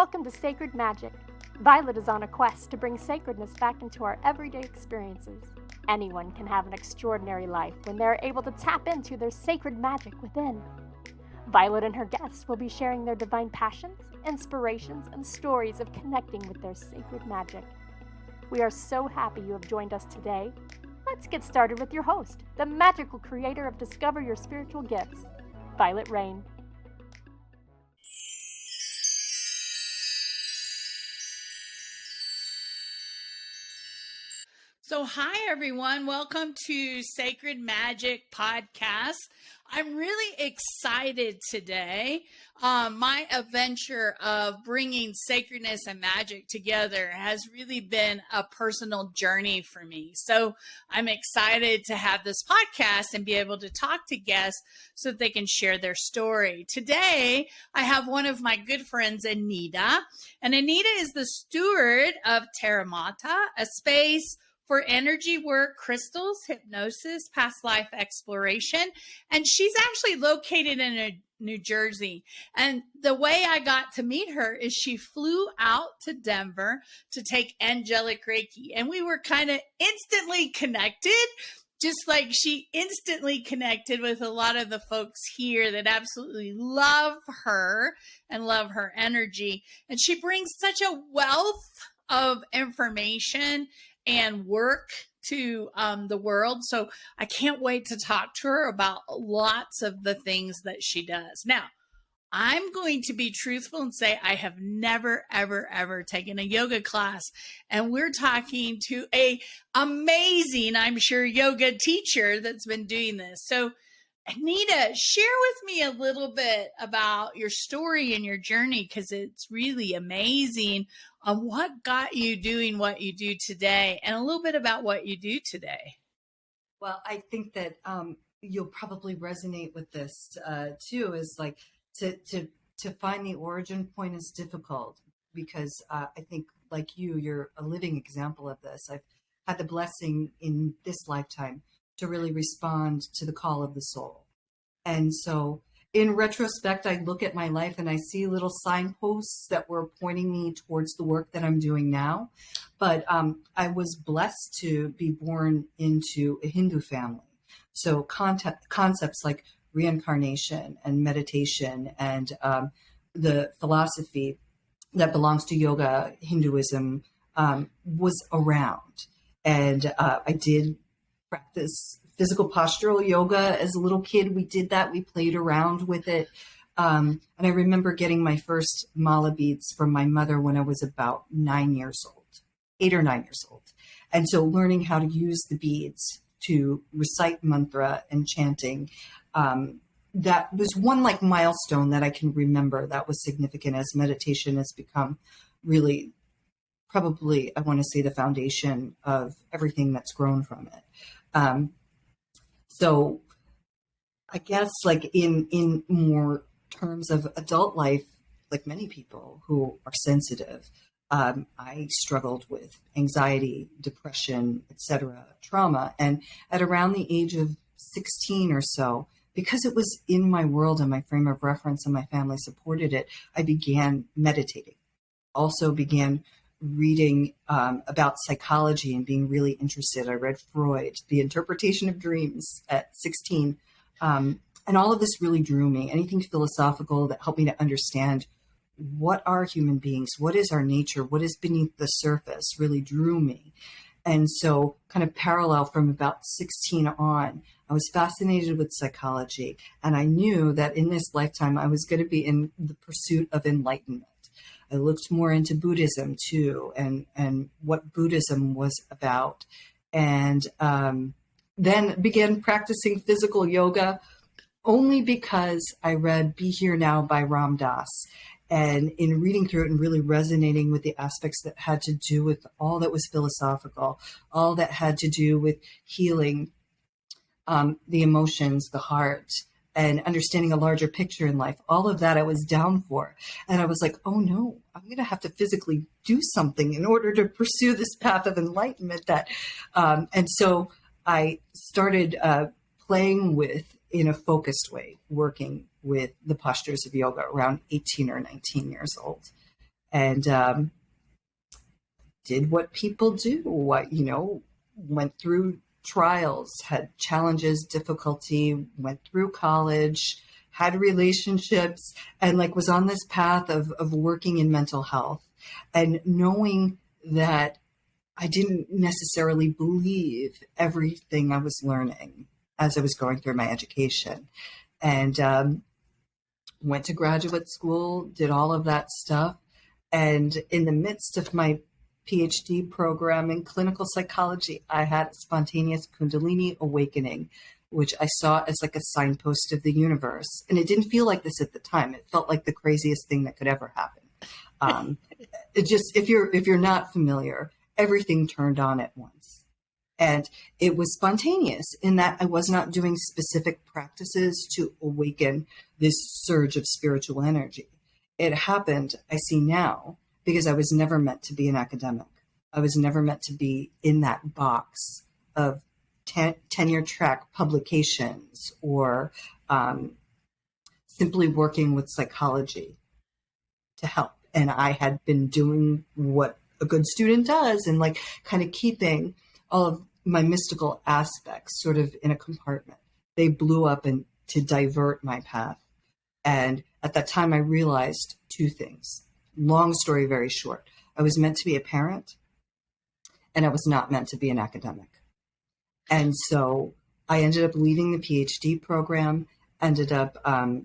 Welcome to Sacred Magic. Violet is on a quest to bring sacredness back into our everyday experiences. Anyone can have an extraordinary life when they are able to tap into their sacred magic within. Violet and her guests will be sharing their divine passions, inspirations, and stories of connecting with their sacred magic. We are so happy you have joined us today. Let's get started with your host, the magical creator of Discover Your Spiritual Gifts, Violet Rayne. So hi, everyone. Welcome to Sacred Magic Podcast. I'm really excited today. My adventure of bringing sacredness and magic together has really been a personal journey for me. So I'm excited to have this podcast and be able to talk to guests so that they can share their story. Today, I have one of my good friends, Anita. And Anita is the steward of Taramata, a space for energy work, crystals, hypnosis, past life exploration. And she's actually located in New Jersey. And the way I got to meet her is she flew out to Denver to take angelic Reiki. And we were kind of instantly connected, just like she instantly connected with a lot of the folks here that absolutely love her and love her energy. And she brings such a wealth of information and work to the world. So I can't wait to talk to her about lots of the things that she does. Now, I'm going to be truthful and say I have never, ever taken a yoga class. And we're talking to a amazing, I'm sure, yoga teacher that's been doing this. So Anita, share with me a little bit about your story and your journey, because it's really amazing on what got you doing what you do today, and a little bit about what you do today. Well, I think that you'll probably resonate with this too. Is like to find the origin point is difficult because I think, like you're a living example of this. I've had the blessing in this lifetime to really respond to the call of the soul. And so in retrospect, I look at my life and I see little signposts that were pointing me towards the work that I'm doing now. But I was blessed to be born into a Hindu family. So concepts like reincarnation and meditation and the philosophy that belongs to yoga, Hinduism, was around. And I did practice physical postural yoga as a little kid. We did that. We played around with it. And I remember getting my first mala beads from my mother when I was about 9 years old, 8 or 9 years old. And so learning how to use the beads to recite mantra and chanting, that was one like milestone that I can remember that was significant, as meditation has become really probably, I want to say, the foundation of everything that's grown from it. So I guess like in more terms of adult life, like many people who are sensitive, I struggled with anxiety, depression, etc., trauma. And at around the age of 16 or so, because it was in my world and my frame of reference and my family supported it, I began meditating. Also began reading about psychology and being really interested. I read Freud, The Interpretation of Dreams at 16. And all of this really drew me. Anything philosophical that helped me to understand what are human beings, what is our nature, what is beneath the surface really drew me. And so kind of parallel from about 16 on, I was fascinated with psychology. And I knew that in this lifetime, I was going to be in the pursuit of enlightenment. I looked more into Buddhism too, and what Buddhism was about. And then began practicing physical yoga only because I read Be Here Now by Ram Dass. And in reading through it and really resonating with the aspects that had to do with all that was philosophical, all that had to do with healing the emotions, the heart, and understanding a larger picture in life, all of that I was down for. And I was like, oh no, I'm going to have to physically do something in order to pursue this path of enlightenment. And so I started playing with, in a focused way, working with the postures of yoga around 18 or 19 years old. and did what people do. Went through trials, had challenges, difficulty, went through college, had relationships, and like was on this path of working in mental health, and knowing that I didn't necessarily believe everything I was learning as I was going through my education. And went to graduate school, did all of that stuff. And in the midst of my PhD program in clinical psychology, I had a spontaneous Kundalini awakening, which I saw as like a signpost of the universe. And it didn't feel like this at the time. It felt like the craziest thing that could ever happen. It just, if you're not familiar, everything turned on at once. And it was spontaneous in that I was not doing specific practices to awaken this surge of spiritual energy. It happened, I see now, because I was never meant to be an academic. I was never meant to be in that box of tenure track publications or simply working with psychology to help. And I had been doing what a good student does, and like kind of keeping all of my mystical aspects sort of in a compartment. They blew up and to divert my path. And at that time, I realized two things. Long story, very short. I was meant to be a parent, and I was not meant to be an academic. And so I ended up leaving the PhD program, ended up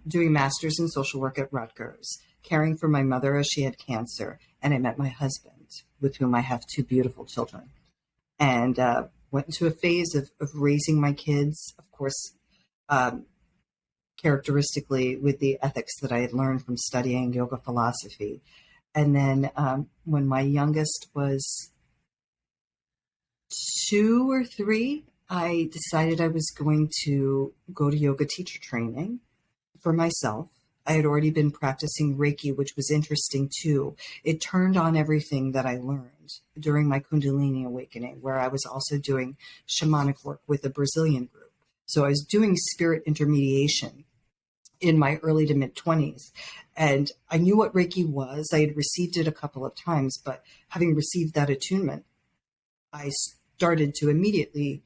doing a master's in social work at Rutgers, caring for my mother as she had cancer. And I met my husband, with whom I have two beautiful children, and went into a phase of raising my kids, of course, characteristically with the ethics that I had learned from studying yoga philosophy. And then when my youngest was 2 or 3, I decided I was going to go to yoga teacher training for myself. I had already been practicing Reiki, which was interesting too. It turned on everything that I learned during my Kundalini awakening, where I was also doing shamanic work with a Brazilian group. So I was doing spirit intermediation in my early to mid 20s. And I knew what Reiki was. I had received it a couple of times, but having received that attunement, I started to immediately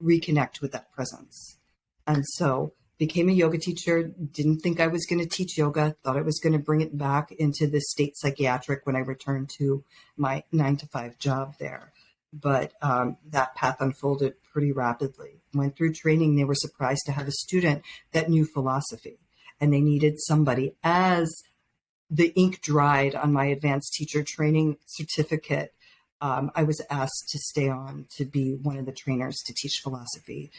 reconnect with that presence. And so became a yoga teacher, didn't think I was going to teach yoga, thought I was going to bring it back into the state psychiatric when I returned to my 9-to-5 job there. But that path unfolded pretty rapidly. Went through training. They were surprised to have a student that knew philosophy, and they needed somebody. As the ink dried on my advanced teacher training certificate, I was asked to stay on to be one of the trainers to teach philosophy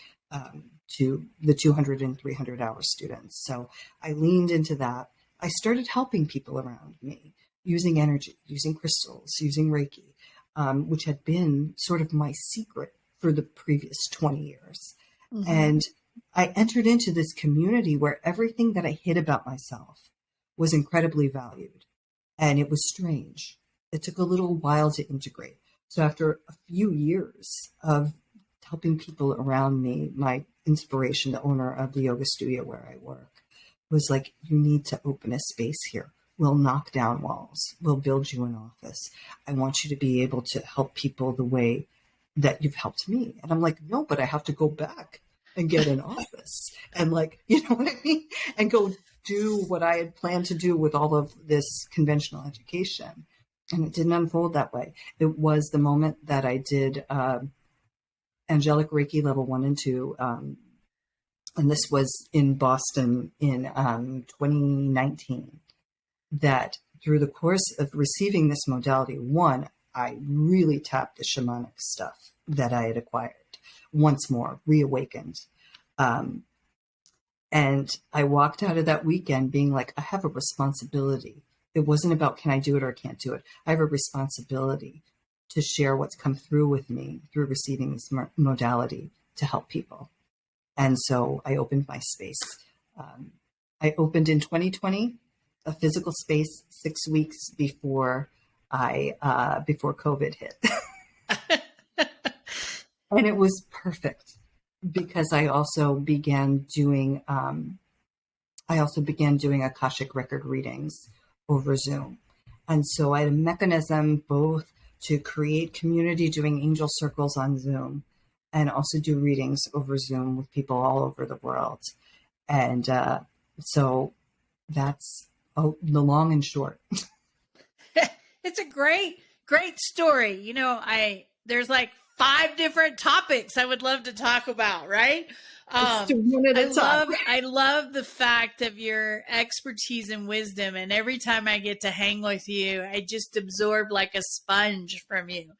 to the 200 and 300 hour students. So I leaned into that. I started helping people around me using energy, using crystals, using Reiki, which had been sort of my secret for the previous 20 years. Mm-hmm. And I entered into this community where everything that I hid about myself was incredibly valued. And it was strange. It took a little while to integrate. So after a few years of helping people around me, my inspiration, the owner of the yoga studio where I work, was like, you need to open a space here. We'll knock down walls. We'll build you an office. I want you to be able to help people the way that you've helped me. And I'm like, no, but I have to go back and get an office and like, you know what I mean? And go do what I had planned to do with all of this conventional education. And it didn't unfold that way. It was the moment that I did Angelic Reiki level 1 and 2. And this was in Boston in 2019, that through the course of receiving this modality, one, I really tapped the shamanic stuff that I had acquired once more, reawakened. And I walked out of that weekend being like, I have a responsibility. It wasn't about can I do it or can't do it. I have a responsibility to share what's come through with me through receiving this modality to help people. And so I opened my space. I opened in 2020 a physical space 6 weeks before before COVID hit. And it was perfect because I also began doing Akashic record readings over Zoom. And so I had a mechanism both to create community doing angel circles on Zoom and also do readings over Zoom with people all over the world. And so that's the long and short. It's a great story. You know, there's like 5 different topics I would love to talk about, right? I love the fact of your expertise and wisdom, and every time I get to hang with you, I just absorb like a sponge from you.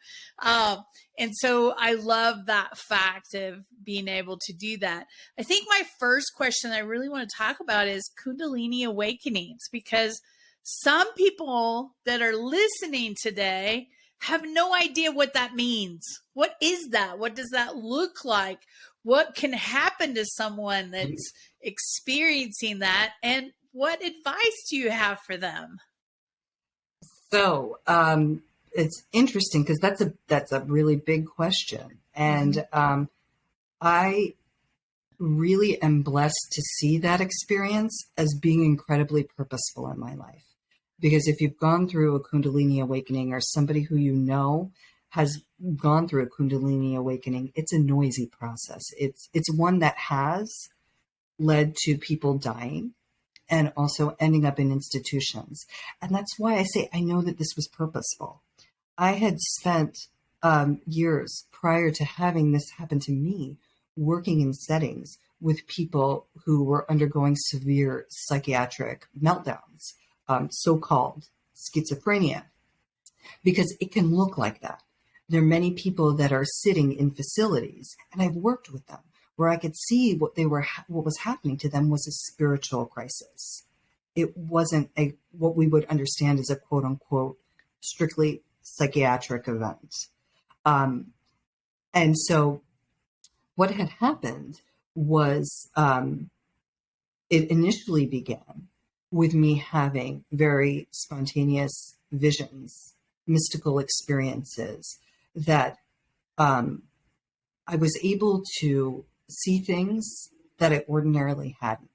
And so I love that fact of being able to do that. I think my first question I really want to talk about is Kundalini awakenings, because some people that are listening today have no idea what that means. What is that? What does that look like? What can happen to someone that's experiencing that? And what advice do you have for them? So it's interesting because that's a really big question. And I really am blessed to see that experience as being incredibly purposeful in my life. Because if you've gone through a Kundalini awakening, or somebody who you know has gone through a Kundalini awakening, it's a noisy process. It's one that has led to people dying and also ending up in institutions. And that's why I say I know that this was purposeful. I had spent years prior to having this happen to me working in settings with people who were undergoing severe psychiatric meltdowns, so-called schizophrenia, because it can look like that. There are many people that are sitting in facilities, and I've worked with them, where I could see what was happening to them was a spiritual crisis. It wasn't what we would understand as a quote unquote strictly psychiatric event. And so what had happened was it initially began with me having very spontaneous visions, mystical experiences that I was able to see things that I ordinarily hadn't.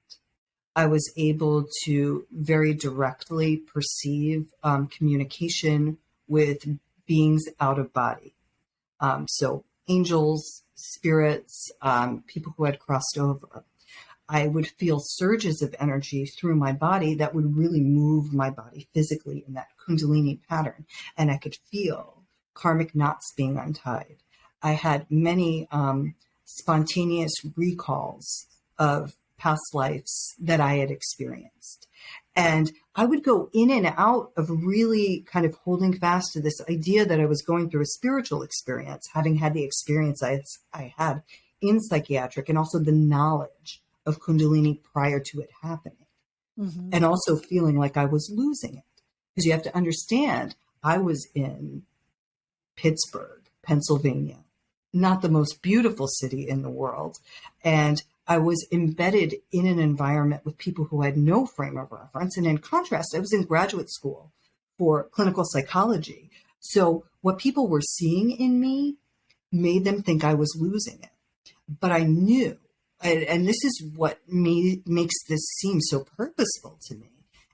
I was able to very directly perceive communication with beings out of body. So angels, spirits, people who had crossed over. I would feel surges of energy through my body that would really move my body physically in that Kundalini pattern. And I could feel karmic knots being untied. I had many spontaneous recalls of past lives that I had experienced. And I would go in and out of really kind of holding fast to this idea that I was going through a spiritual experience, having had the experience I had in psychiatric, and also the knowledge of Kundalini prior to it happening. Mm-hmm. And also feeling like I was losing it. Because you have to understand, I was in Pittsburgh, Pennsylvania, not the most beautiful city in the world. And I was embedded in an environment with people who had no frame of reference. And in contrast, I was in graduate school for clinical psychology. So what people were seeing in me made them think I was losing it. But I knew, and this is what makes this seem so purposeful to me,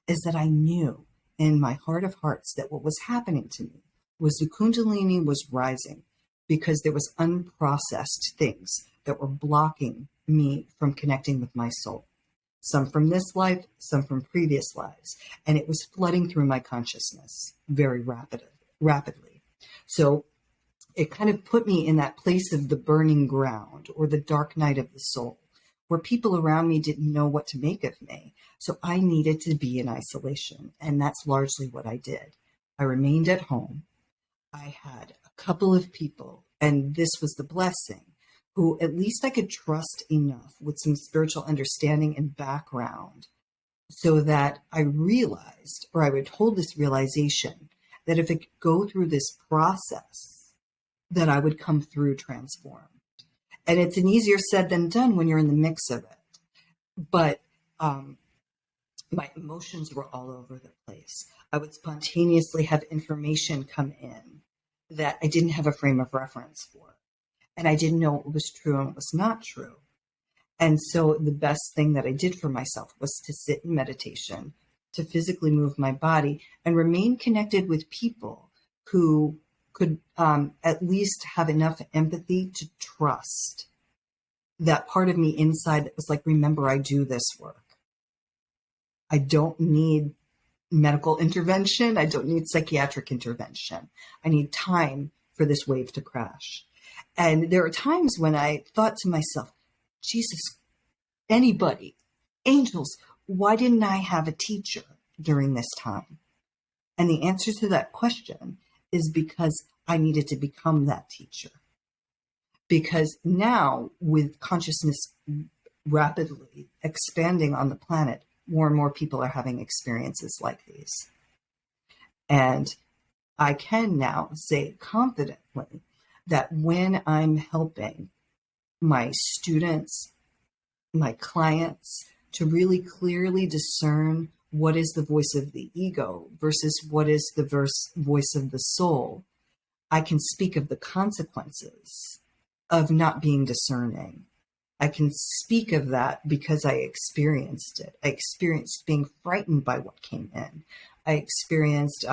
is that I knew in my heart of hearts that what was happening to me was the Kundalini was rising because there was unprocessed things that were blocking me from connecting with my soul. Some from this life, some from previous lives. And it was flooding through my consciousness very rapidly. So it kind of put me in that place of the burning ground or the dark night of the soul, where people around me didn't know what to make of me. So I needed to be in isolation. And that's largely what I did. I remained at home. I had a couple of people, and this was the blessing, who at least I could trust enough with some spiritual understanding and background so that I realized, or I would hold this realization, that if I could go through this process, that I would come through transformed. And it's an easier said than done when you're in the mix of it. But my emotions were all over the place. I would spontaneously have information come in that I didn't have a frame of reference for. And I didn't know what was true and what was not true. And so the best thing that I did for myself was to sit in meditation, to physically move my body and remain connected with people who could at least have enough empathy to trust that part of me inside that was like, remember, I do this work. I don't need medical intervention. I don't need psychiatric intervention. I need time for this wave to crash. And there are times when I thought to myself, Jesus, anybody, angels, why didn't I have a teacher during this time? And the answer to that question is because I needed to become that teacher. Because now, with consciousness rapidly expanding on the planet, more and more people are having experiences like these. And I can now say confidently that when I'm helping my students, my clients, to really clearly discern what is the voice of the ego versus what is the voice of the soul, I can speak of the consequences of not being discerning. I can speak of that because I experienced it. I experienced being frightened by what came in. I experienced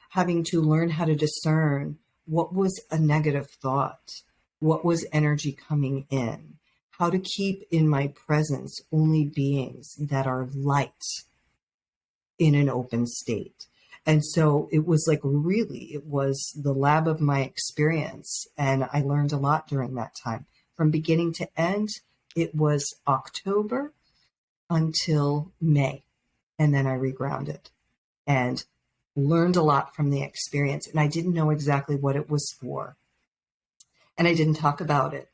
having to learn how to discern what was a negative thought, what was energy coming in, how to keep in my presence only beings that are light in an open state. And so it was like, really, it was the lab of my experience. And I learned a lot during that time. From beginning to end, it was October until May. And then I regrounded and learned a lot from the experience. And I didn't know exactly what it was for. And I didn't talk about it.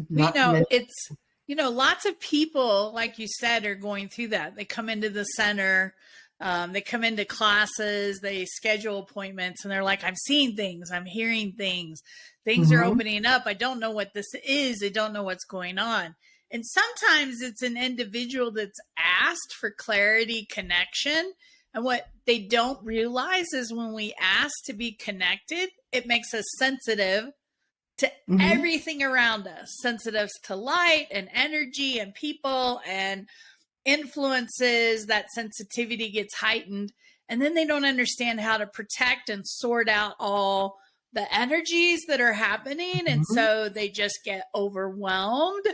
It's, lots of people, like you said, are going through that. They come into the center. They come into classes, they schedule appointments, and they're like, I'm seeing things, I'm hearing things, things are opening up. I don't know what this is. I don't know what's going on. And sometimes it's an individual that's asked for clarity, connection. And what they don't realize is when we ask to be connected, it makes us sensitive to everything around us, sensitive to light and energy and people and influences. That sensitivity gets heightened, and then they don't understand how to protect and sort out all the energies that are happening. And so they just get overwhelmed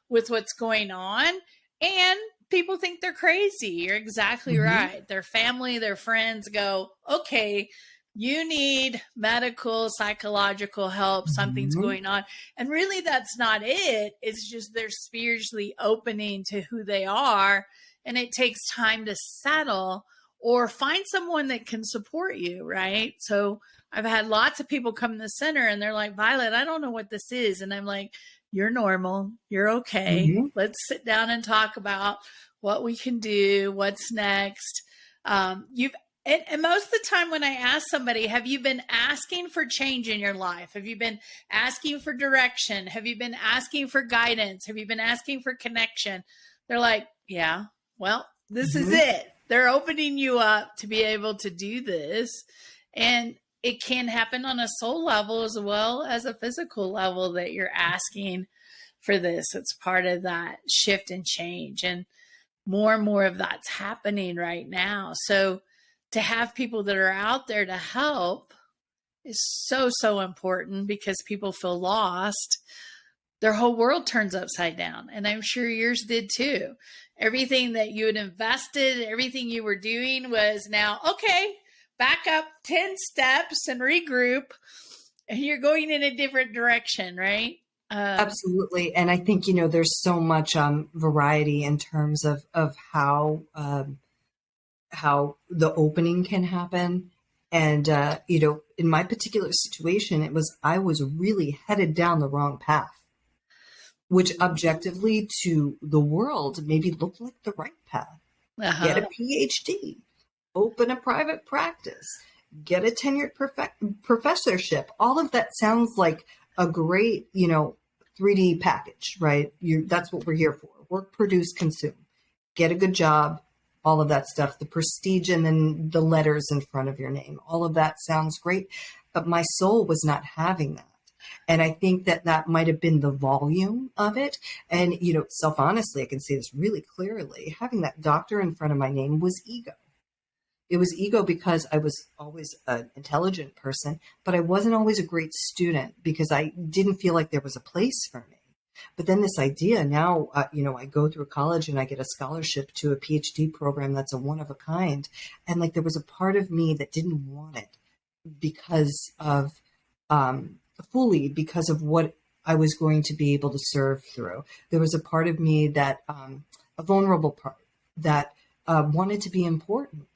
with what's going on, and people think they're crazy. You're exactly right. Their family, their friends go, okay, you need medical, psychological help. Something's going on. And really, that's not it. It's just they're spiritually opening to who they are. And it takes time to settle or find someone that can support you, right? So I've had lots of people come to the center and they're like, Vialet, I don't know what this is. And I'm like, you're normal. You're okay. Let's sit down and talk about what we can do, what's next. And most of the time when I ask somebody, have you been asking for change in your life? Have you been asking for direction? Have you been asking for guidance? Have you been asking for connection? They're like, yeah, well, this is it. They're opening you up to be able to do this. And it can happen on a soul level as well as a physical level that you're asking for this. It's part of that shift and change. And more of that's happening right now. So to have people that are out there to help is so important, because people feel lost. Their whole world turns upside down. And I'm sure yours did too. Everything that you had invested, everything you were doing was now, okay, back up 10 steps and regroup. And you're going in a different direction, right? Absolutely. And I think, there's so much variety in terms of how the opening can happen. And, in my particular situation, I was really headed down the wrong path, which objectively to the world maybe looked like the right path. Get a PhD, open a private practice, get a tenured professorship. All of that sounds like a great, 3D package, right? That's what we're here for. Work, produce, consume. Get a good job. All of that stuff, the prestige and then the letters in front of your name, all of that sounds great. But my soul was not having that. And I think that that might have been the volume of it. And, you know, self honestly, I can say this really clearly. Having that doctor in front of my name was ego. It was ego because I was always an intelligent person, but I wasn't always a great student because I didn't feel like there was a place for me. But then this idea now, you know, I go through college and I get a scholarship to a PhD program that's a one of a kind. And like there was a part of me that didn't want it because of, fully because of what I was going to be able to serve through. There was a part of me that, a vulnerable part that wanted to be important.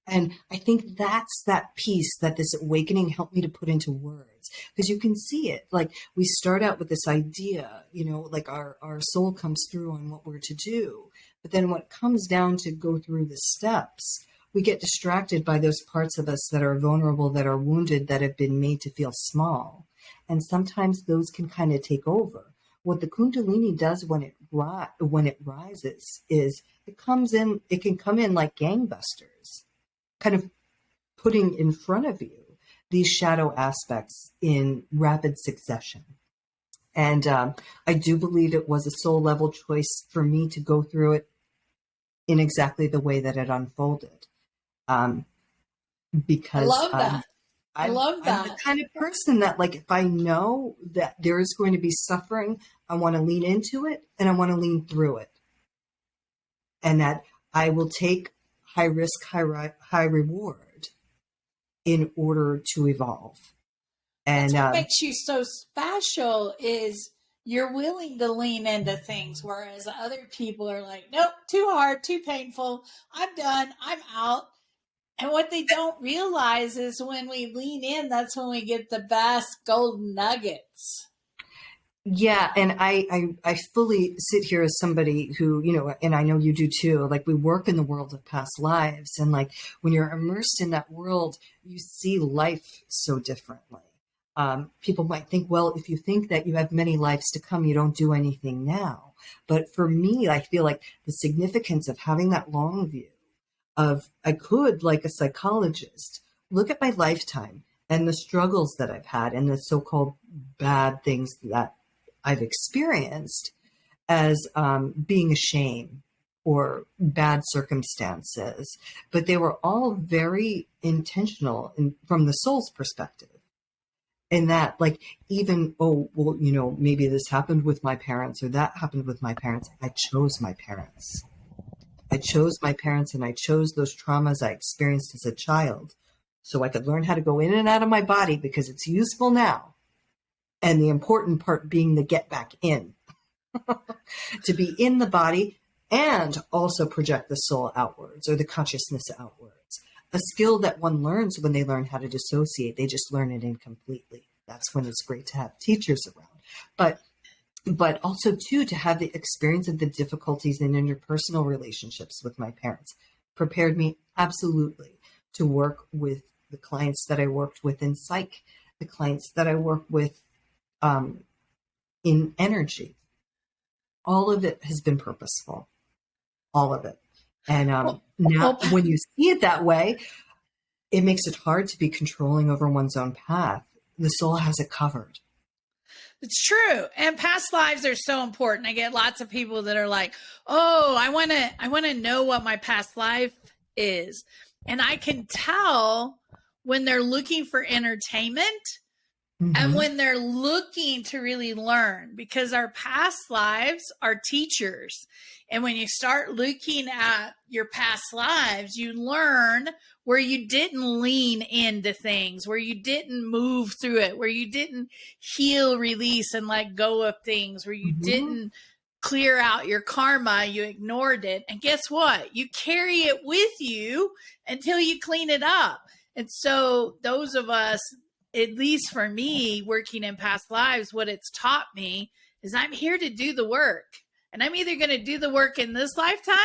And I think that's that piece that this awakening helped me to put into words, because you can see it. Like we start out with this idea, you know, like our soul comes through on what we're to do. But then when it comes down to go through the steps, we get distracted by those parts of us that are vulnerable, that are wounded, that have been made to feel small. And sometimes those can kind of take over. What the Kundalini does when it rises is it can come in like gangbusters, kind of putting in front of you these shadow aspects in rapid succession. And I do believe it was a soul level choice for me to go through it in exactly the way that it unfolded. Because I love that. I love that. I'm the kind of person that, like, if I know that there is going to be suffering, I want to lean into it and I want to lean through it. And that I will take high risk, high reward in order to evolve. And that's what makes you so special is you're willing to lean into things, whereas other people are like, nope, too hard, too painful. I'm done. I'm out. And what they don't realize is when we lean in, that's when we get the best golden nuggets. Yeah. And I fully sit here as somebody who, you know, and I know you do too, like we work in the world of past lives. And like when you're immersed in that world, you see life so differently. People might think, well, if you think that you have many lives to come, you don't do anything now. But for me, I feel like the significance of having that long view of I could, like a psychologist, look at my lifetime and the struggles that I've had and the so-called bad things that I've experienced as being a shame or bad circumstances, but they were all very intentional from the soul's perspective. In that, like, even, oh, well, you know, maybe this happened with my parents or that happened with my parents. I chose my parents. I chose my parents and I chose those traumas I experienced as a child so I could learn how to go in and out of my body because it's useful now. And the important part being the get back in, to be in the body and also project the soul outwards or the consciousness outwards. A skill that one learns when they learn how to dissociate. They just learn it incompletely. That's when it's great to have teachers around. But also, too, to have the experience of the difficulties in interpersonal relationships with my parents prepared me absolutely to work with the clients that I worked with in psych, the clients that I work with in energy. All of it has been purposeful, all of it. And now when you see it that way, it makes it hard to be controlling over one's own path. The soul has it covered. It's true. And past lives are so important. I get lots of people that are like, oh, I want to know what my past life is. And I can tell when they're looking for entertainment and when they're looking to really learn, because our past lives are teachers. And when you start looking at your past lives, you learn where you didn't lean into things, where you didn't move through it, where you didn't heal, release, and let go of things, where you didn't clear out your karma, you ignored it. And guess what? You carry it with you until you clean it up. And so those of us, at least for me, working in past lives, what it's taught me is I'm here to do the work. And I'm either going to do the work in this lifetime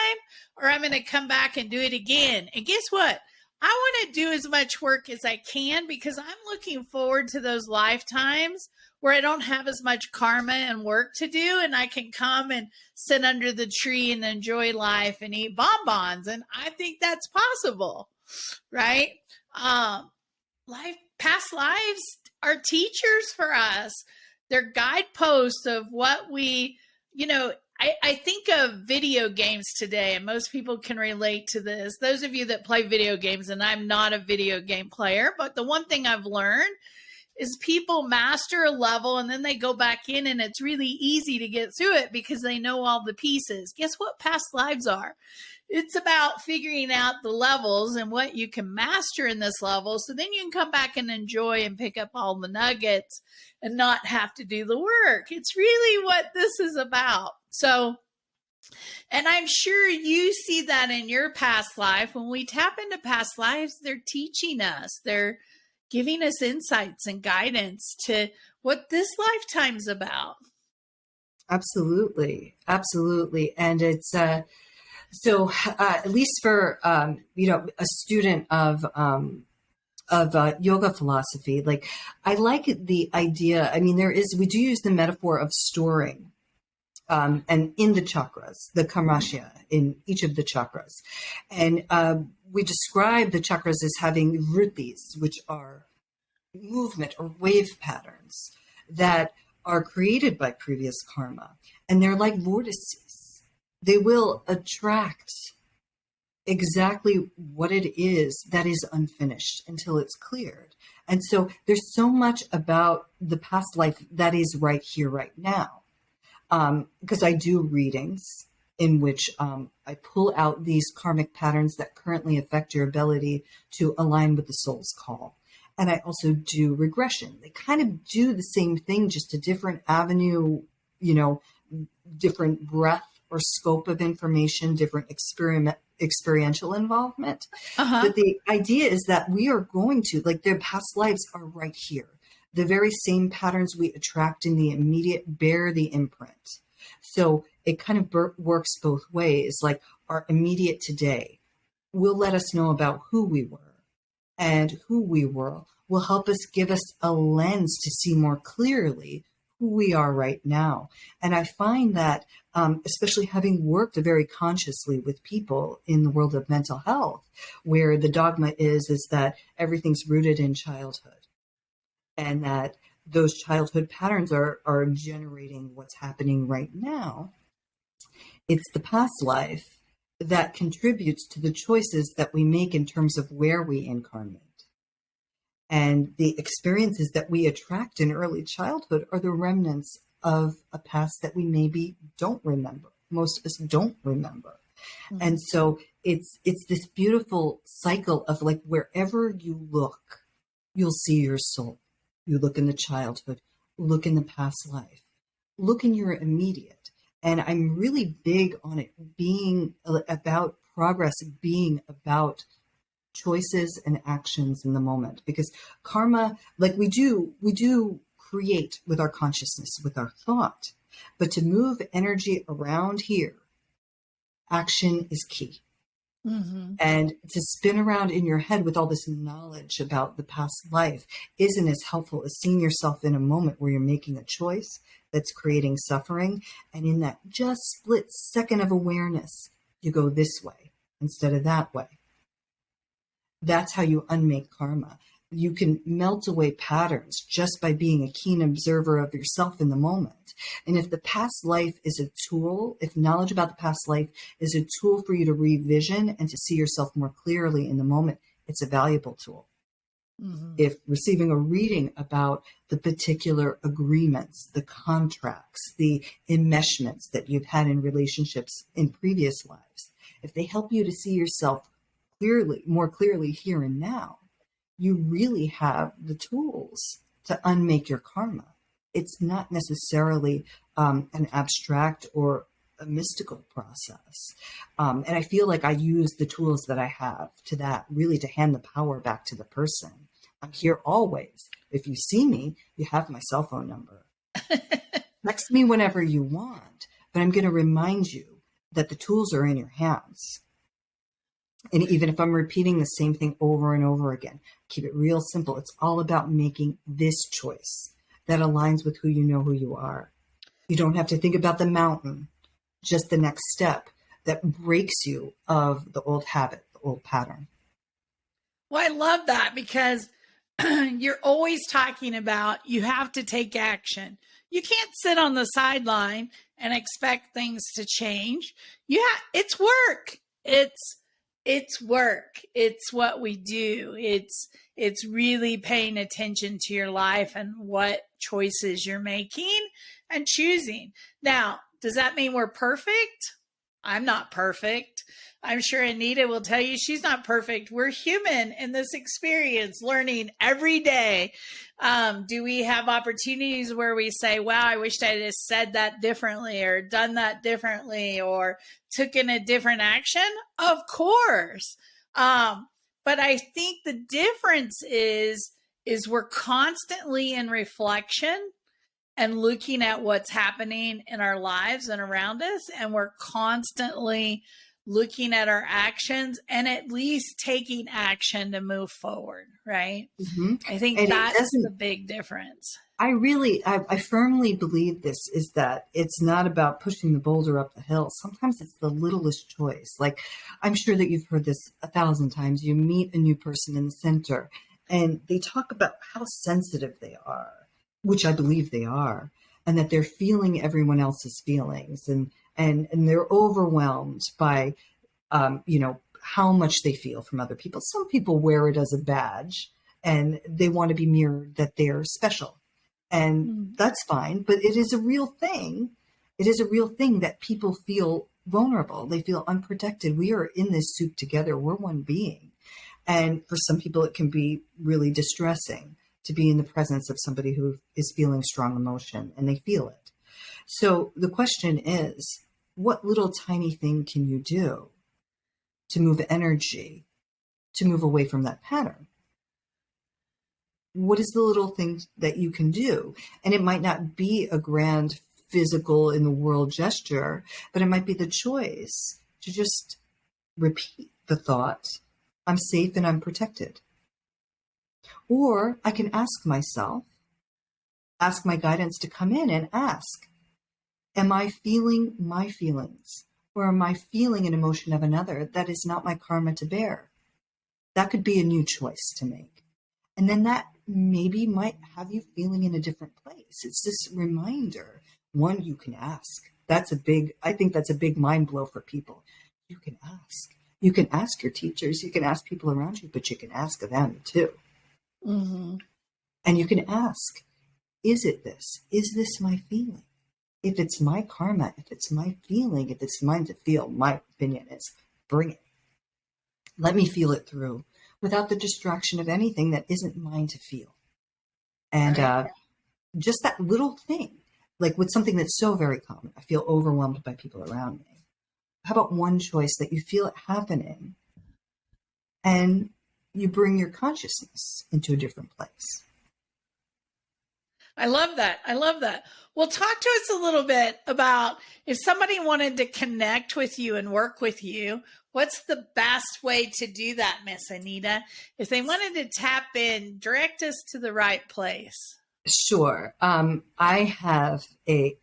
or I'm going to come back and do it again. And guess what? I want to do as much work as I can because I'm looking forward to those lifetimes where I don't have as much karma and work to do. And I can come and sit under the tree and enjoy life and eat bonbons. And I think that's possible, right? past lives are teachers for us. They're guideposts of what we, I think of video games today, and most people can relate to this. Those of you that play video games, and I'm not a video game player, but the one thing I've learned is people master a level and then they go back in and it's really easy to get through it because they know all the pieces. Guess what past lives are? It's about figuring out the levels and what you can master in this level. So then you can come back and enjoy and pick up all the nuggets and not have to do the work. It's really what this is about. So, and I'm sure you see that in your past life. When we tap into past lives, they're teaching us. They're giving us insights and guidance to what this lifetime's about. Absolutely. Absolutely. And it's, so at least for, a student of yoga philosophy, like I like the idea. I mean, we do use the metaphor of storing, and in the chakras, the kamasya in each of the chakras. And, we describe the chakras as having vrittis, which are movement or wave patterns that are created by previous karma. And they're like vortices. They will attract exactly what it is that is unfinished until it's cleared. And so there's so much about the past life that is right here, right now. Because I do readings in which I pull out these karmic patterns that currently affect your ability to align with the soul's call. And I also do regression. They kind of do the same thing, just a different avenue, different breadth or scope of information, different experiential involvement. Uh-huh. But the idea is that we are going to, like, their past lives are right here. The very same patterns we attract in the immediate bear the imprint. So it kind of works both ways. Like our immediate today will let us know about who we were, and who we were will help us, give us a lens to see more clearly who we are right now. And I find that, especially having worked very consciously with people in the world of mental health, where the dogma is that everything's rooted in childhood, and that those childhood patterns are generating what's happening right now. It's the past life that contributes to the choices that we make in terms of where we incarnate. And the experiences that we attract in early childhood are the remnants of a past that we maybe don't remember. Most of us don't remember. Mm-hmm. And so it's this beautiful cycle of, like, wherever you look, you'll see your soul. You look in the childhood, look in the past life, look in your immediate. And I'm really big on it being about progress, being about choices and actions in the moment, because karma, like we do create with our consciousness, with our thought, but to move energy around here, action is key. Mm-hmm. And to spin around in your head with all this knowledge about the past life isn't as helpful as seeing yourself in a moment where you're making a choice that's creating suffering. And in that just split second of awareness, you go this way instead of that way. That's how you unmake karma. You can melt away patterns just by being a keen observer of yourself in the moment. And if the past life is a tool, if knowledge about the past life is a tool for you to revision and to see yourself more clearly in the moment, it's a valuable tool. Mm-hmm. If receiving a reading about the particular agreements, the contracts, the enmeshments that you've had in relationships in previous lives, if they help you to see yourself clearly, more clearly here and now, you really have the tools to unmake your karma. It's not necessarily an abstract or a mystical process. And I feel like I use the tools that I have to that, really to hand the power back to the person. I'm here always. If you see me, you have my cell phone number. Text me whenever you want, but I'm going to remind you that the tools are in your hands. And even if I'm repeating the same thing over and over again, keep it real simple. It's all about making this choice that aligns with who you are. You don't have to think about the mountain, just the next step that breaks you of the old habit, the old pattern. Well, I love that, because you're always talking about you have to take action. You can't sit on the sideline and expect things to change. Yeah, it's work. It's work. It's what we do. It's really paying attention to your life and what choices you're making and choosing. Now, does that mean we're perfect? I'm not perfect. I'm sure Anita will tell you she's not perfect. We're human in this experience, learning every day. Do we have opportunities where we say, wow, I wished I just said that differently or done that differently or took in a different action? Of course. But I think the difference is we're constantly in reflection and looking at what's happening in our lives and around us. And we're constantly looking at our actions and at least taking action to move forward, right? Mm-hmm. I think And that's the big difference. I firmly believe this is that it's not about pushing the boulder up the hill. Sometimes it's the littlest choice. Like, I'm sure that you've heard this 1,000 times. You meet a new person in the center and they talk about how sensitive they are, which I believe they are, and that they're feeling everyone else's feelings and they're overwhelmed by, how much they feel from other people. Some people wear it as a badge and they want to be mirrored that they're special. And that's fine, but it is a real thing. It is a real thing that people feel vulnerable. They feel unprotected. We are in this soup together. We're one being. And for some people, it can be really distressing to be in the presence of somebody who is feeling strong emotion and they feel it. So the question is, what little tiny thing can you do to move energy, to move away from that pattern? What is the little thing that you can do? And it might not be a grand physical in the world gesture, but it might be the choice to just repeat the thought, I'm safe and I'm protected. Or I can ask myself, ask my guidance to come in and ask, am I feeling my feelings? Or am I feeling an emotion of another that is not my karma to bear? That could be a new choice to make. And then that maybe might have you feeling in a different place. It's this reminder. One, you can ask. I think that's a big mind blow for people. You can ask. You can ask your teachers. You can ask people around you, but you can ask them too. Mm-hmm. And you can ask, is it this? Is this my feeling? If it's my karma, if it's my feeling, if it's mine to feel, my opinion is bring it. Let me feel it through without the distraction of anything that isn't mine to feel. And just that little thing, like with something that's so very common, I feel overwhelmed by people around me. How about one choice that you feel it happening and you bring your consciousness into a different place? I love that. I love that. Well, talk to us a little bit about if somebody wanted to connect with you and work with you, what's the best way to do that, Miss Anita? If they wanted to tap in, direct us to the right place. Sure. I have a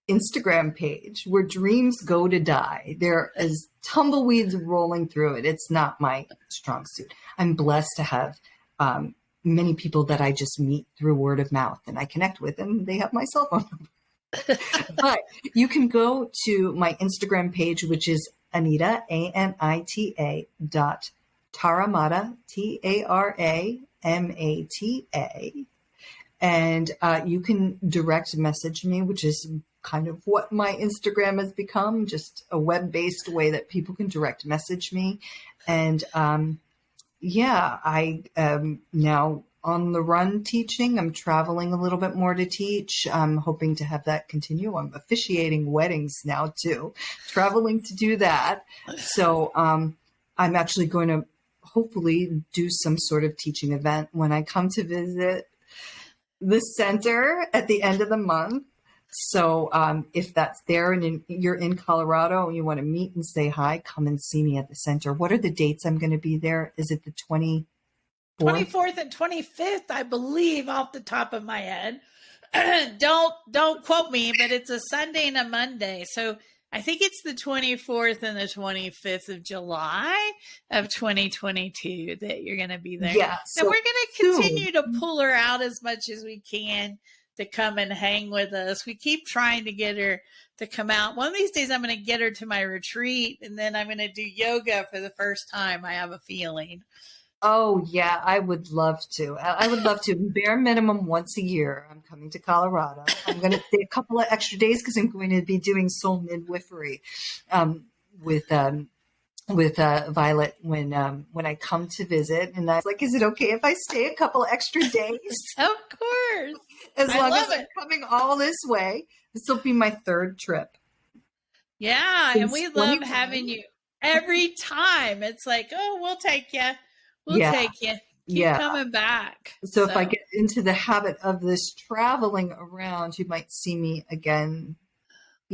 Instagram page where dreams go to die. There is tumbleweeds rolling through it. It's not my strong suit. I'm blessed to have many people that I just meet through word of mouth and I connect with, and they have my cell phone number. But you can go to my Instagram page, which is Anita, ANITA Taramata, TARAMATA. And you can direct message me, which is kind of what my Instagram has become, just a web-based way that people can direct message me. And I am now on the run teaching. I'm traveling a little bit more to teach. I'm hoping to have that continue. I'm officiating weddings now too, traveling to do that. So I'm actually going to hopefully do some sort of teaching event when I come to visit the center at the end of the month. So if that's there and you're in Colorado and you want to meet and say hi, come and see me at the center. What are the dates I'm going to be there? Is it the 24th and 25th, I believe, off the top of my head. Don't quote me, but it's a Sunday and a Monday. So I think it's the 24th and the 25th of July of 2022 that you're going to be there. Yeah. And we're going to continue to pull her out as much as we can to come and hang with us. We keep trying to get her to come out. One of these days I'm going to get her to my retreat, and then I'm going to do yoga for the first time, I have a feeling. Oh, yeah, I would love to. I would love to. Bare minimum once a year. I'm coming to Colorado. I'm going to stay a couple of extra days because I'm going to be doing soul midwifery with Vialet when I come to visit. And I was like, is it okay if I stay a couple extra days? Of course. As long as I'm coming all this way. This will be my third trip. Yeah, and we love having you every time. It's like, oh, we'll take you. We'll take you. Keep coming back. So if I get into the habit of this traveling around, you might see me again.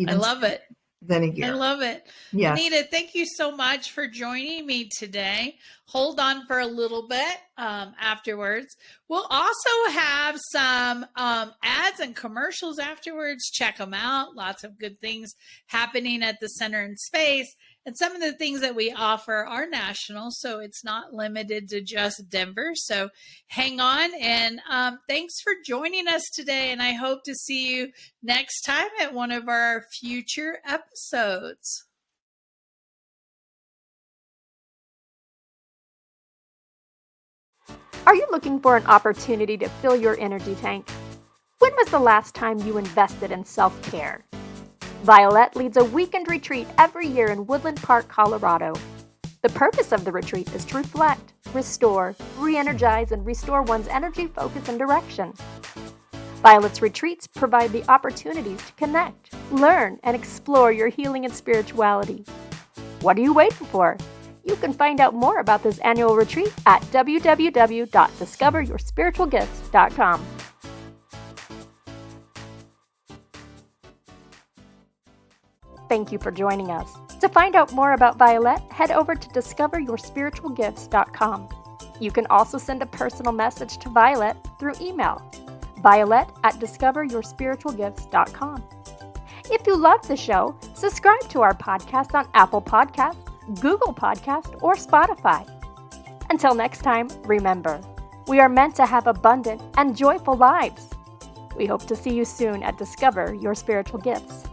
I love it. Then a year. I love it. Yeah. Anita, thank you so much for joining me today. Hold on for a little bit afterwards. We'll also have some ads and commercials afterwards. Check them out. Lots of good things happening at the Center in Space. And some of the things that we offer are national, so it's not limited to just Denver. So hang on, and thanks for joining us today. And I hope to see you next time at one of our future episodes. Are you looking for an opportunity to fill your energy tank? When was the last time you invested in self-care? Vialet leads a weekend retreat every year in Woodland Park, Colorado. The purpose of the retreat is to reflect, restore, re-energize, and restore one's energy, focus, and direction. Violet's retreats provide the opportunities to connect, learn, and explore your healing and spirituality. What are you waiting for? You can find out more about this annual retreat at www.discoveryourspiritualgifts.com. Thank you for joining us. To find out more about Vialet, head over to discoveryourspiritualgifts.com. You can also send a personal message to Vialet through email, violet@discoveryourspiritualgifts.com. If you love the show, subscribe to our podcast on Apple Podcasts, Google Podcasts, or Spotify. Until next time, remember, we are meant to have abundant and joyful lives. We hope to see you soon at Discover Your Spiritual Gifts.